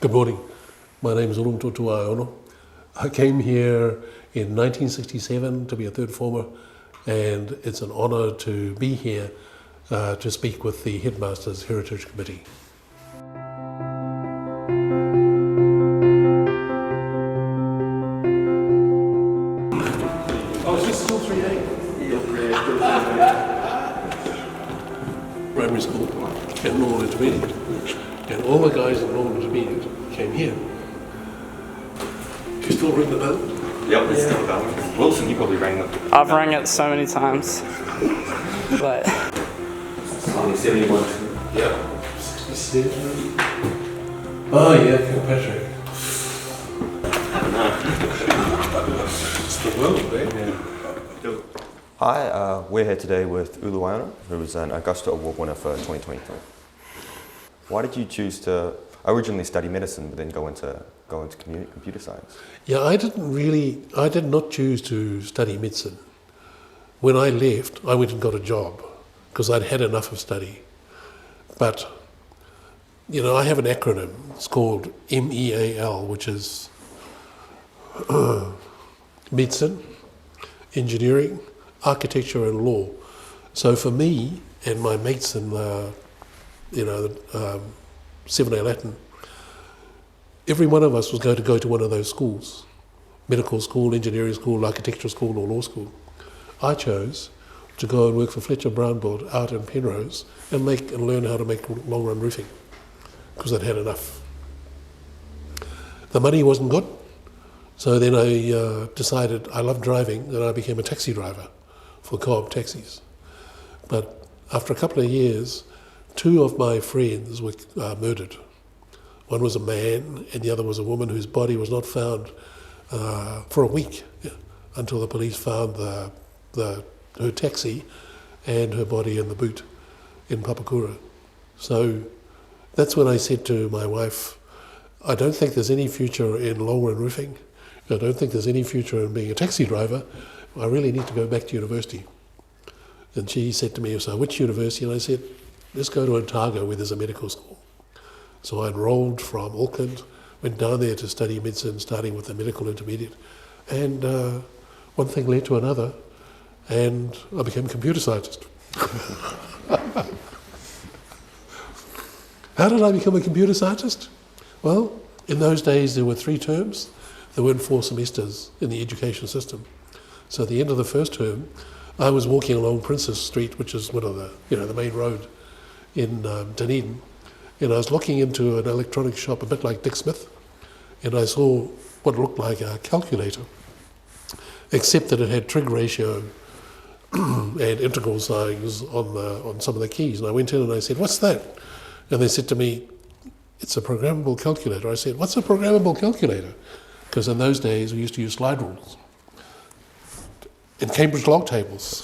Good morning. My name is Uluomato'toua Aiono. I came here in 1967 to be a third former, and it's an honour to be here to speak with the Headmaster's Heritage Committee. Oh, is this still 3A? Primary school and normal intermediate. And all the guys in normal intermediate came here. You still ring the bell? Yep, it's still down. Wilson, you probably rang them. I've rang it so many times. But Only 71. Yeah. 67. Oh yeah, Kilpatrick. It's the world, man. Hi, we're here today with Ulu Aiono, who was an Augusta Award winner for 2023. Why did you choose to originally study medicine but then go into computer science? Yeah, I did not choose to study medicine. When I left, I went and got a job because I'd had enough of study. But, you know, I have an acronym. It's called MEAL, which is medicine, engineering, architecture and law. So for me and my mates in the 7A Latin, every one of us was going to go to one of those schools, medical school, engineering school, architectural school or law school. I chose to go and work for Fletcher Brownboard out in Penrose and learn how to make long run roofing because I'd had enough. The money wasn't good, so then I decided I loved driving and I became a taxi driver for co-op taxis. But after a couple of years, two of my friends were murdered. One was a man and the other was a woman whose body was not found for a week until the police found her taxi and her body in the boot in Papakura. So that's when I said to my wife, I don't think there's any future in long run roofing. I don't think there's any future in being a taxi driver. I really need to go back to university. And she said to me, so which university? And I said, let's go to Otago where there's a medical school. So I enrolled from Auckland, went down there to study medicine, starting with the medical intermediate. And one thing led to another, and I became a computer scientist. How did I become a computer scientist? Well, in those days there were 3 terms. There weren't 4 semesters in the education system. So at the end of the first term, I was walking along Princess Street, which is one of the main road in Dunedin, and I was looking into an electronics shop, a bit like Dick Smith, and I saw what looked like a calculator, except that it had trig ratio and integral signs on some of the keys. And I went in and I said, "What's that?" And they said to me, "It's a programmable calculator." I said, "What's a programmable calculator?" Because in those days we used to use slide rules and Cambridge log tables.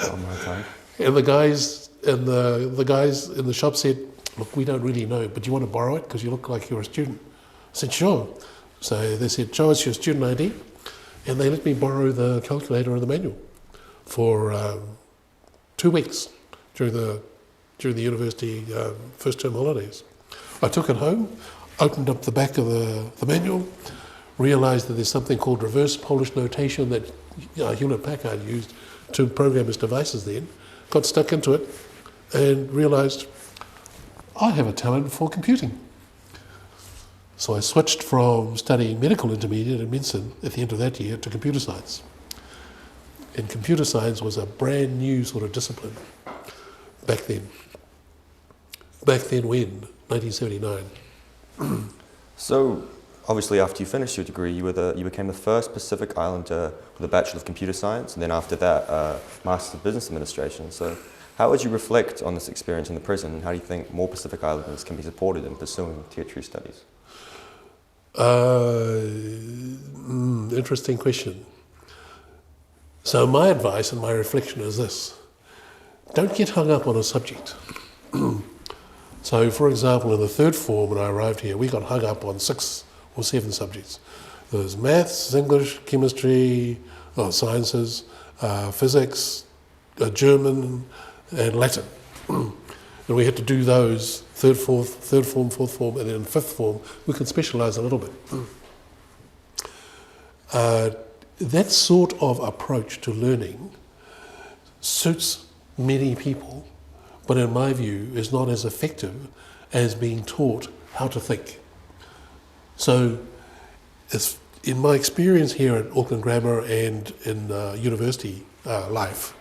Oh my time. And the guys in the shop said, "Look, we don't really know, but you want to borrow it because you look like you're a student?" I said, "Sure." So they said, "Show us your student ID," and they let me borrow the calculator and the manual for 2 weeks during the university first term holidays. I took it home, opened up the back of the manual, realised that there's something called reverse Polish notation that Hewlett-Packard used to program his devices then, got stuck into it and realised I have a talent for computing. So I switched from studying medical intermediate and medicine at the end of that year to computer science. And computer science was a brand new sort of discipline back then. Back then when? 1979. So, obviously after you finished your degree, you became the first Pacific Islander with a Bachelor of Computer Science, and then after that, Master of Business Administration. So, how would you reflect on this experience in the prison, and how do you think more Pacific Islanders can be supported in pursuing tertiary studies? Interesting question. So my advice and my reflection is this: don't get hung up on a subject. So, for example, in the third form when I arrived here, we got hung up on 6 or 7 subjects. There was maths, English, chemistry, sciences, physics, German, and Latin. And And we had to do those third form, fourth form, and then fifth form, we could specialise a little bit. That sort of approach to learning suits many people, but in my view is not as effective as being taught how to think. So, in my experience here at Auckland Grammar and in university life,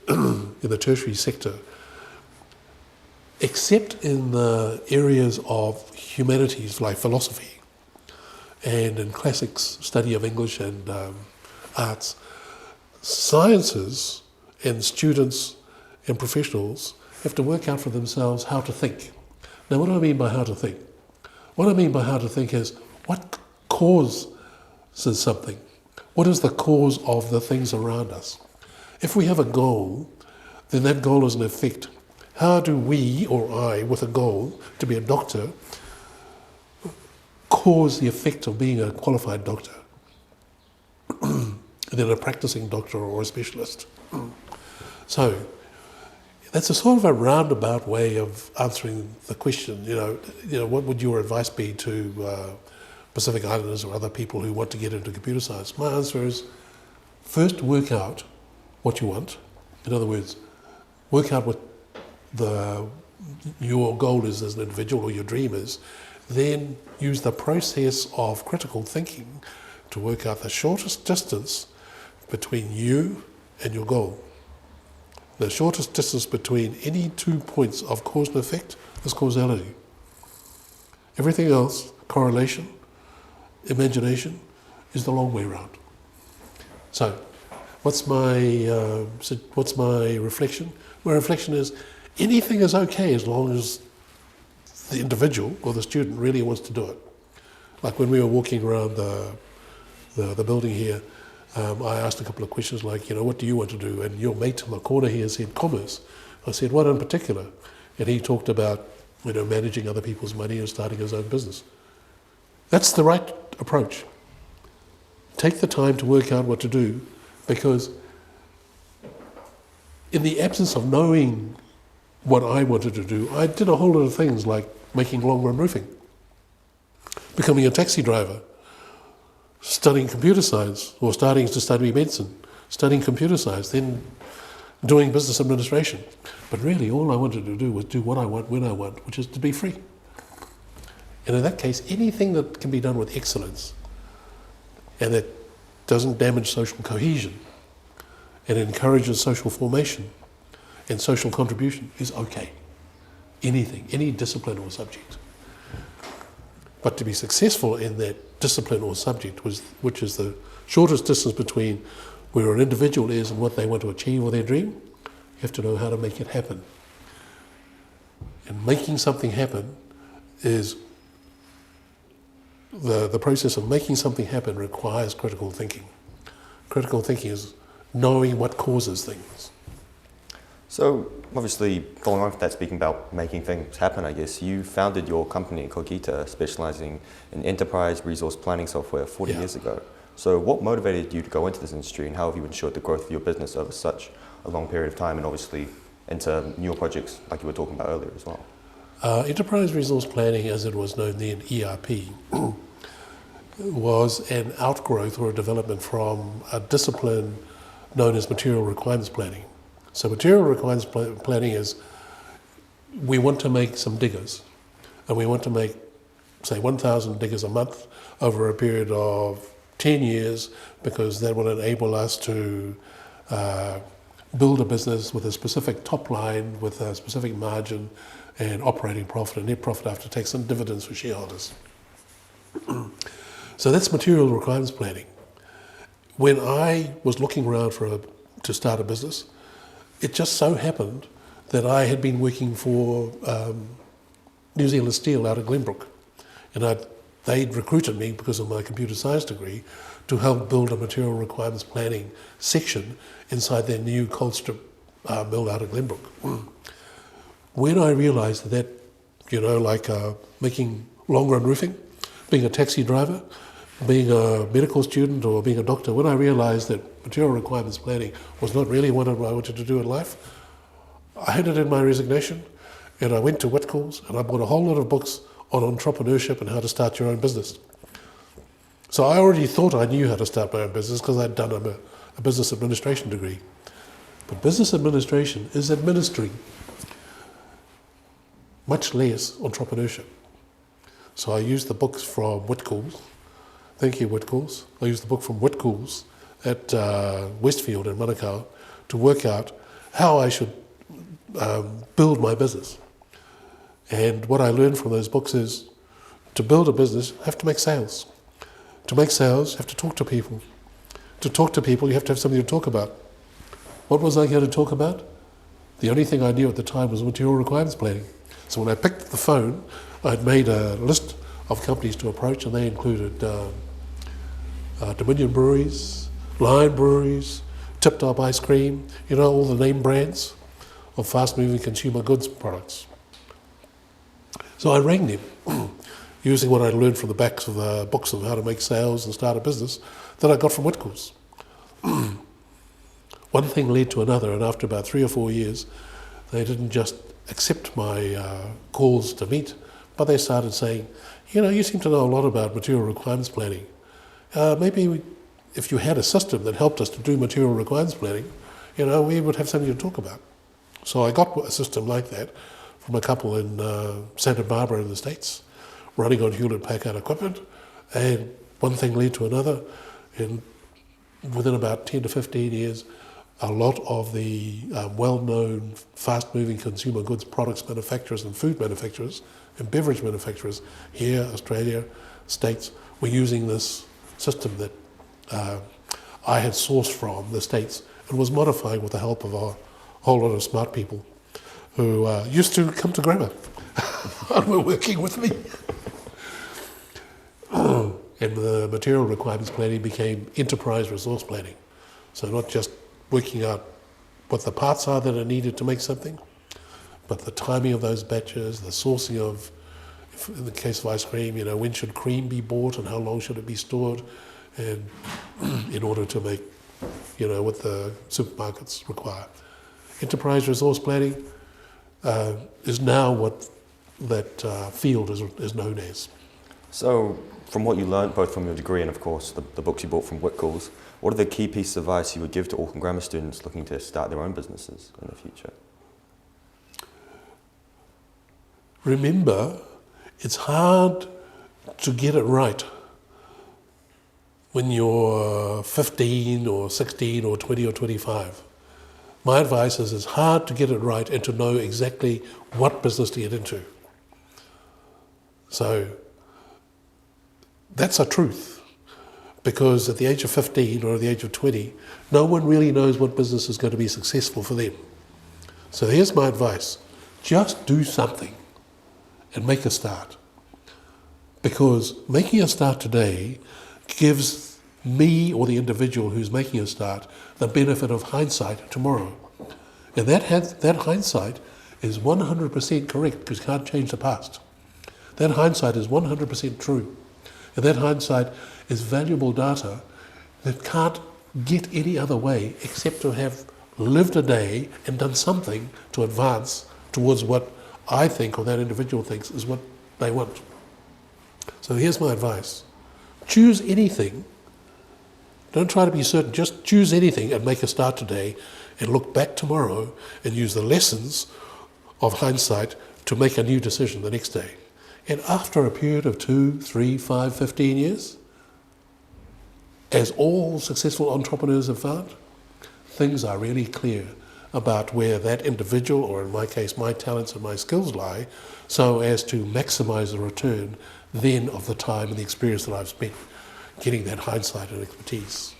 in the tertiary sector, except in the areas of humanities like philosophy and in classics, study of English and arts, sciences and students and professionals have to work out for themselves how to think. Now, what do I mean by how to think? What I mean by how to think is what causes something? What is the cause of the things around us? If we have a goal, then that goal is an effect. How do we, or I, with a goal to be a doctor, cause the effect of being a qualified doctor, and then a practicing doctor or a specialist? So, that's a sort of a roundabout way of answering the question. What would your advice be to Pacific Islanders or other people who want to get into computer science? My answer is, first work out what you want. In other words, work out what your goal is as an individual or your dream is. Then use the process of critical thinking to work out the shortest distance between you and your goal. The shortest distance between any 2 points of cause and effect is causality. Everything else, correlation, imagination, is the long way round. So, what's my reflection? My reflection is anything is okay as long as the individual or the student really wants to do it. Like when we were walking around the building here, I asked a couple of questions like, what do you want to do? And your mate in the corner here said commerce. I said, what in particular? And he talked about, managing other people's money and starting his own business. That's the right approach. Take the time to work out what to do, because in the absence of knowing what I wanted to do, I did a whole lot of things like making long-run roofing, becoming a taxi driver, studying computer science, or starting to study medicine, studying computer science, then doing business administration. But really all I wanted to do was do what I want, when I want, which is to be free. And in that case, anything that can be done with excellence and that doesn't damage social cohesion and encourages social formation and social contribution is okay. Anything, any discipline or subject. But to be successful in that discipline or subject, which is the shortest distance between where an individual is and what they want to achieve or their dream, you have to know how to make it happen. And making something happen is, the process of making something happen requires critical thinking. Critical thinking is knowing what causes things. So, obviously, following on from that, speaking about making things happen, I guess, you founded your company, Cogita, specializing in enterprise resource planning software 40 years ago. So what motivated you to go into this industry, and how have you ensured the growth of your business over such a long period of time, and obviously into newer projects like you were talking about earlier as well? Enterprise resource planning, as it was known then, ERP, was an outgrowth or a development from a discipline known as material requirements planning. So material requirements planning is, we want to make some diggers, and we want to make, say, 1,000 diggers a month over a period of 10 years, because that will enable us to build a business with a specific top line, with a specific margin and operating profit and net profit after tax and dividends for shareholders. So that's material requirements planning. When I was looking around to start a business, it just so happened that I had been working for New Zealand Steel out of Glenbrook, and they'd recruited me because of my computer science degree to help build a material requirements planning section inside their new cold strip mill out of Glenbrook. When I realised that, making long-run roofing, being a taxi driver, being a medical student or being a doctor, when I realised that material requirements planning was not really what I wanted to do in life, I handed in my resignation And I went to Whitcoulls and I bought a whole lot of books on entrepreneurship and how to start your own business. So I already thought I knew how to start my own business because I'd done a business administration degree. But business administration is administering, much less entrepreneurship. So I used the books from Whitcoulls. Thank you, Whitcoulls. I used the book from Whitcoulls at Westfield in Manukau to work out how I should build my business. And what I learned from those books is to build a business, you have to make sales. To make sales, you have to talk to people. To talk to people, you have to have something to talk about. What was I going to talk about? The only thing I knew at the time was material requirements planning. So when I picked up the phone, I'd made a list of companies to approach, and they included Dominion Breweries, Lion Breweries, Tip Top Ice Cream, you know, all the name brands of fast-moving consumer goods products. So I rang them, using what I learned from the backs of the books of how to make sales and start a business that I got from Whitcoulls. One thing led to another, and after about 3 or 4 years, they didn't just accept my calls to meet, but they started saying, you know, you seem to know a lot about material requirements planning. Maybe if you had a system that helped us to do material requirements planning, you know, we would have something to talk about. So I got a system like that from a couple in Santa Barbara in the States, running on Hewlett-Packard equipment, and one thing led to another, and within about 10 to 15 years, a lot of the well-known fast-moving consumer goods products manufacturers and food manufacturers and beverage manufacturers here, Australia, States, were using this system that I had sourced from the States and was modifying with the help of a whole lot of smart people who used to come to grammar and were working with me. And the material requirements planning became enterprise resource planning. So not just working out what the parts are that are needed to make something, but the timing of those batches, the sourcing of, in the case of ice cream, you know, when should cream be bought and how long should it be stored, and in order to make, you know, what the supermarkets require. Enterprise resource planning is now what that field is known as. So, from what you learned both from your degree and of course the books you bought from Whitcoulls, what are the key pieces of advice you would give to Auckland Grammar students looking to start their own businesses in the future? Remember, it's hard to get it right when you're 15 or 16 or 20 or 25. My advice is it's hard to get it right and to know exactly what business to get into. So that's a truth, because at the age of 15 or at the age of 20, no one really knows what business is going to be successful for them. So here's my advice. Just do something and make a start. Because making a start today gives me or the individual who's making a start the benefit of hindsight tomorrow. And that hindsight is 100% correct because you can't change the past. That hindsight is 100% true. And that hindsight is valuable data that can't get any other way except to have lived a day and done something to advance towards what I think or that individual thinks is what they want. So here's my advice. Choose anything. Don't try to be certain. Just choose anything and make a start today and look back tomorrow and use the lessons of hindsight to make a new decision the next day. And after a period of 2, 3, 5, 15 years, as all successful entrepreneurs have found, things are really clear about where that individual, or in my case, my talents and my skills lie, so as to maximize the return then of the time and the experience that I've spent getting that hindsight and expertise.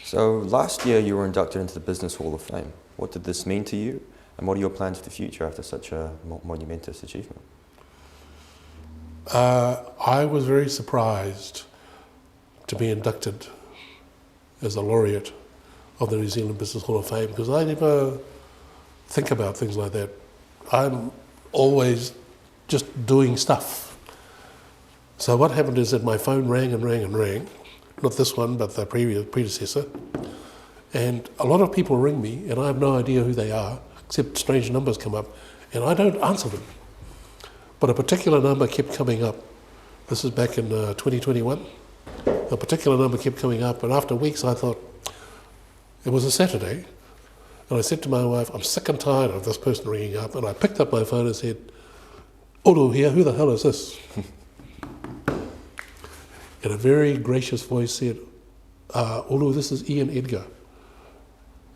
So last year you were inducted into the Business Hall of Fame. What did this mean to you? And what are your plans for the future after such a monumentous achievement? I was very surprised to be inducted as a laureate of the New Zealand Business Hall of Fame because I never think about things like that. I'm always just doing stuff. So what happened is that my phone rang and rang and rang, not this one but the predecessor, and a lot of people ring me and I have no idea who they are except strange numbers come up, and I don't answer them. But a particular number kept coming up. This is back in 2021. A particular number kept coming up, and after weeks I thought, it was a Saturday, and I said to my wife, I'm sick and tired of this person ringing up, and I picked up my phone and said, Ulu here, who the hell is this? And a very gracious voice said, Ulu, this is Ian Edgar.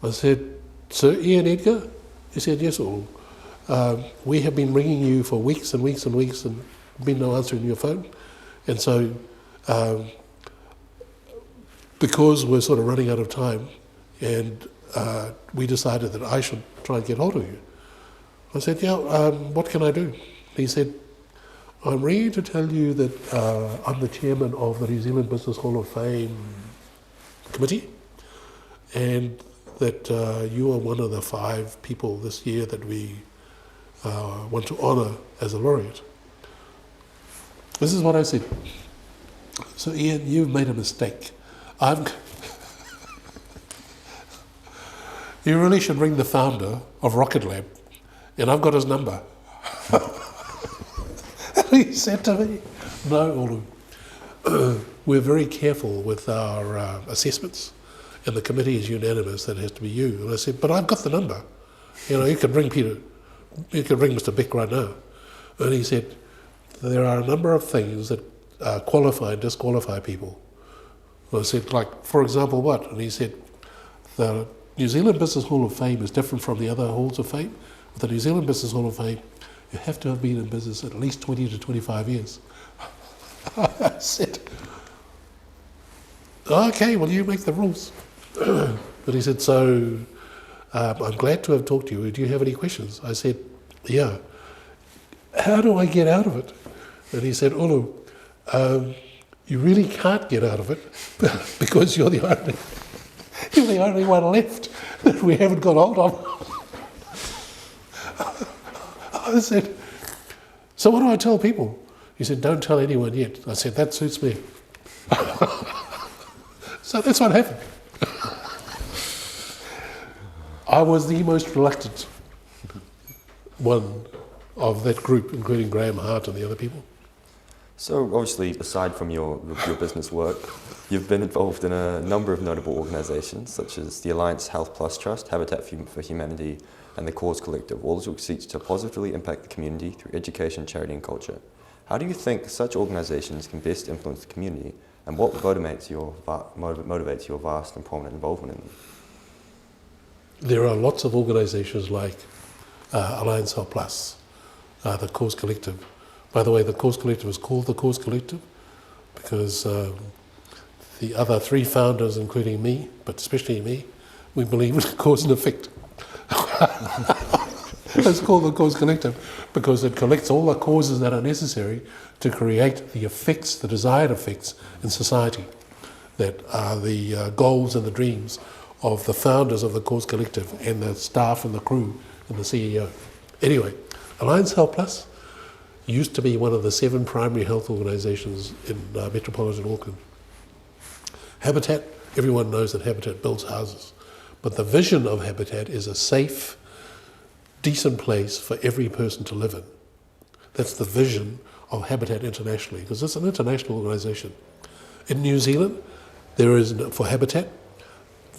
I said, Sir Ian Edgar? He said, yes, Ulu. We have been ringing you for weeks and weeks and weeks and been no answering your phone. And so, because we're sort of running out of time, and we decided that I should try and get hold of you. I said, yeah, what can I do? He said, I'm ringing to tell you that I'm the chairman of the New Zealand Business Hall of Fame committee, and that you are one of the 5 people this year that we want to honour as a laureate. This is what I said. So Ian, you've made a mistake. You really should ring the founder of Rocket Lab, and I've got his number. He said to me, no, Ulu, we're very careful with our assessments, and the committee is unanimous that it has to be you. And I said, but I've got the number. You know, you could ring Peter, you could ring Mr. Beck right now. And he said, there are a number of things that qualify and disqualify people. And I said, like, for example, what? And he said, the New Zealand Business Hall of Fame is different from the other halls of fame. With the New Zealand Business Hall of Fame, you have to have been in business at least 20 to 25 years. I said, okay, well, you make the rules. But he said, so I'm glad to have talked to you. Do you have any questions? I said, yeah. How do I get out of it? And he said, Ulu, you really can't get out of it because you're the only one left that we haven't got hold of. I said, so what do I tell people? He said, don't tell anyone yet. I said, that suits me. So that's what happened. I was the most reluctant one of that group, including Graham Hart and the other people. So obviously, aside from your business work, you've been involved in a number of notable organisations, such as the Alliance Health Plus Trust, Habitat for Humanity, and the Cause Collective, all which seek to positively impact the community through education, charity and culture. How do you think such organisations can best influence the community, and what motivates your vast and prominent involvement in them? There are lots of organisations like Alliance Health Plus, the Cause Collective. By the way, the Cause Collective is called the Cause Collective because the other 3 founders, including me, but especially me, we believe in cause and effect. It's called the Cause Collective because it collects all the causes that are necessary to create the effects, the desired effects in society that are the goals and the dreams of the founders of the Cause Collective and the staff and the crew and the CEO. Anyway, Alliance Health Plus used to be one of the 7 primary health organisations in metropolitan Auckland. Habitat, everyone knows that Habitat builds houses, but the vision of Habitat is a safe, decent place for every person to live in. That's the vision of Habitat internationally, because it's an international organisation. In New Zealand, there is, for Habitat,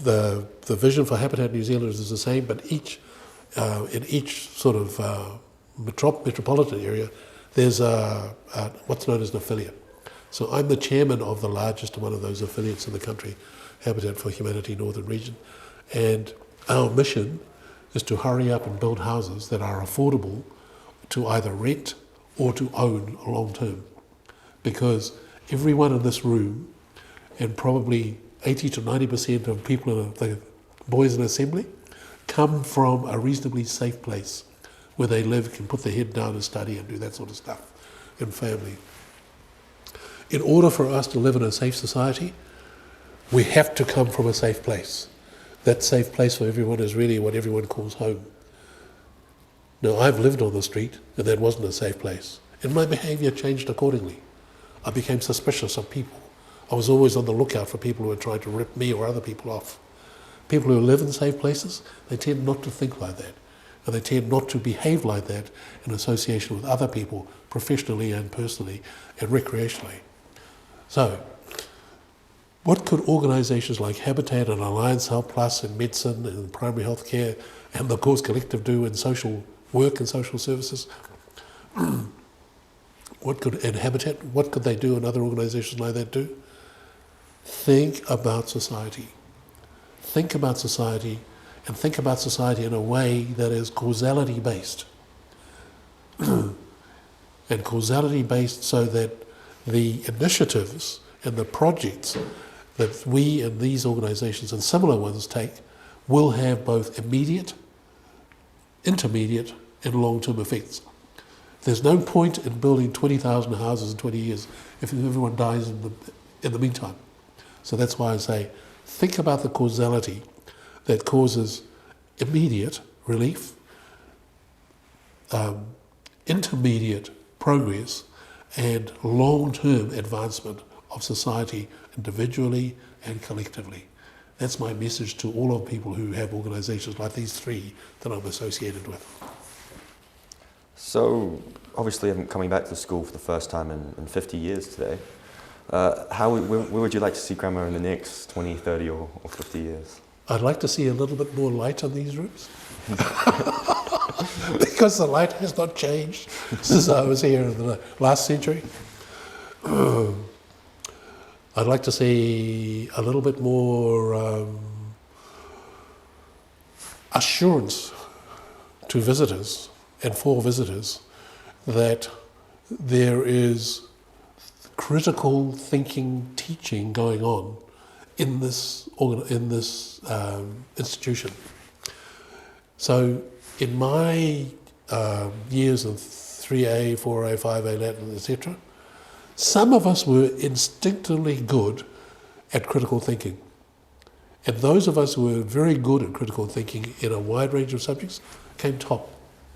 the vision for Habitat New Zealand is the same, but in each sort of metropolitan area, there's what's known as an affiliate. So I'm the chairman of the largest one of those affiliates in the country, Habitat for Humanity Northern Region. And our mission is to hurry up and build houses that are affordable to either rent or to own long term. Because everyone in this room, and probably 80 to 90% of people in the Boys in Assembly, come from a reasonably safe place where they live, can put their head down and study and do that sort of stuff, and family. In order for us to live in a safe society, we have to come from a safe place. That safe place for everyone is really what everyone calls home. Now, I've lived on the street, and that wasn't a safe place, and my behaviour changed accordingly. I became suspicious of people. I was always on the lookout for people who were trying to rip me or other people off. People who live in safe places, they tend not to think like that. and they tend not to behave like that in association with other people, professionally and personally and recreationally. So, what could organisations like Habitat and Alliance Health Plus in medicine and primary health care and the Cause Collective do in social work and social services? What could they do and other organisations like that do? Think about society. Think about society, and think about society in a way that is causality based. And causality based so that the initiatives and the projects that we and these organisations and similar ones take will have both immediate, intermediate and long-term effects. There's no point in building 20,000 houses in 20 years if everyone dies in the meantime. So that's why I say, think about the causality that causes immediate relief, intermediate progress, and long-term advancement of society individually and collectively. That's my message to all of people who have organisations like these three that I'm associated with. So, obviously I'm coming back to school for the first time in 50 years today. Where would you like to see grammar in the next 20, 30 or 50 years? I'd like to see a little bit more light on these rooms. Because the light has not changed since I was here in the last century. I'd like to see a little bit more assurance to visitors and for visitors that there is critical thinking teaching going on in this institution. So in my years of 3A, 4A, 5A Latin, etc., some of us were instinctively good at critical thinking. And those of us who were very good at critical thinking in a wide range of subjects came top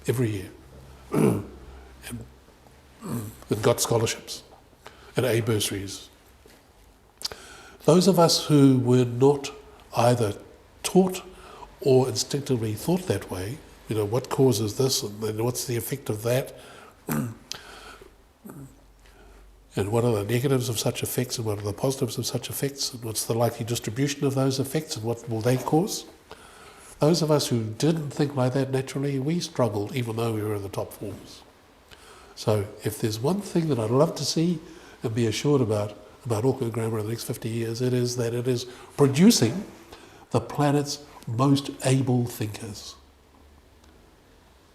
every year and got scholarships and A bursaries. Those of us who were not either taught or instinctively thought that way, you know, what causes this and then what's the effect of that, and what are the negatives of such effects and what are the positives of such effects and what's the likely distribution of those effects and what will they cause. Those of us who didn't think like that naturally, we struggled even though we were in the top forms. So if there's one thing that I'd love to see and be assured about Auckland Grammar in the next 50 years, it is that it is producing the planet's most able thinkers.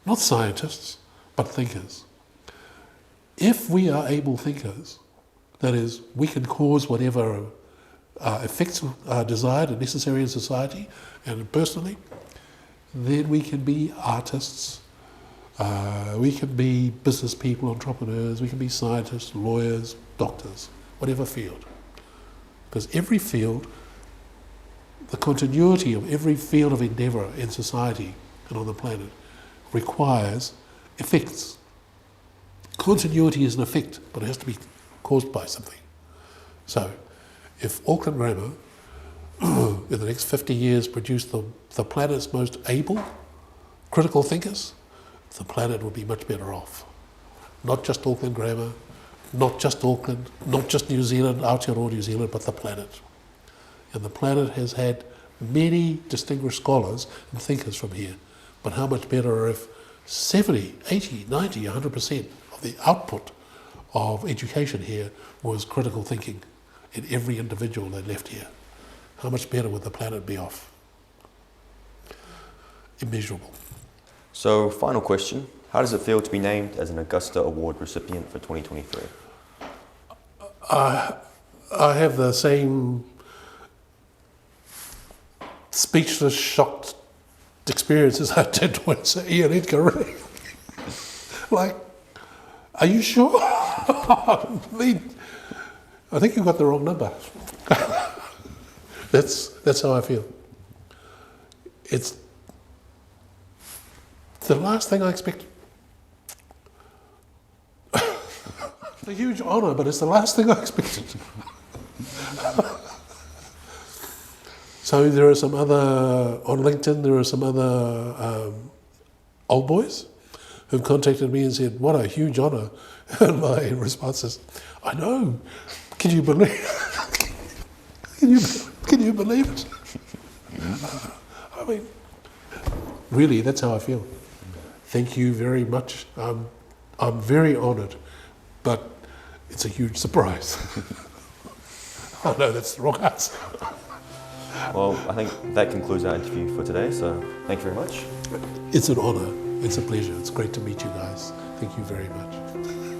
Not scientists, but thinkers. If we are able thinkers, that is, we can cause whatever effects are desired and necessary in society and personally, then we can be artists, we can be business people, entrepreneurs, we can be scientists, lawyers, doctors, whatever field. Because every field, the continuity of every field of endeavour in society and on the planet requires effects. Continuity is an effect, but it has to be caused by something. So, if Auckland Grammar in the next 50 years produce the planet's most able critical thinkers, the planet would be much better off. Not just Auckland Grammar, not just Auckland, not just New Zealand, Aotearoa New Zealand, but the planet. And the planet has had many distinguished scholars and thinkers from here. But how much better if 70, 80, 90, 100% of the output of education here was critical thinking in every individual that left here. How much better would the planet be off? Immeasurable. So, final question. How does it feel to be named as an Augusta Award recipient for 2023? I have the same speechless, shocked experience as I did when Ian Edgar Ray. Like, are you sure? I think you got the wrong number. That's how I feel. It's the last thing I expected. It's a huge honour, but it's the last thing I expected. So there are some other, on LinkedIn, there are some other old boys who've contacted me and said, what a huge honour. And my response is, I know. Can you believe can you believe it? I mean, really, that's how I feel. Thank you very much. I'm very honoured, but it's a huge surprise. Oh no, that's the wrong answer. Well, I think that concludes our interview for today, so thank you very much. It's an honour. It's a pleasure. It's great to meet you guys. Thank you very much.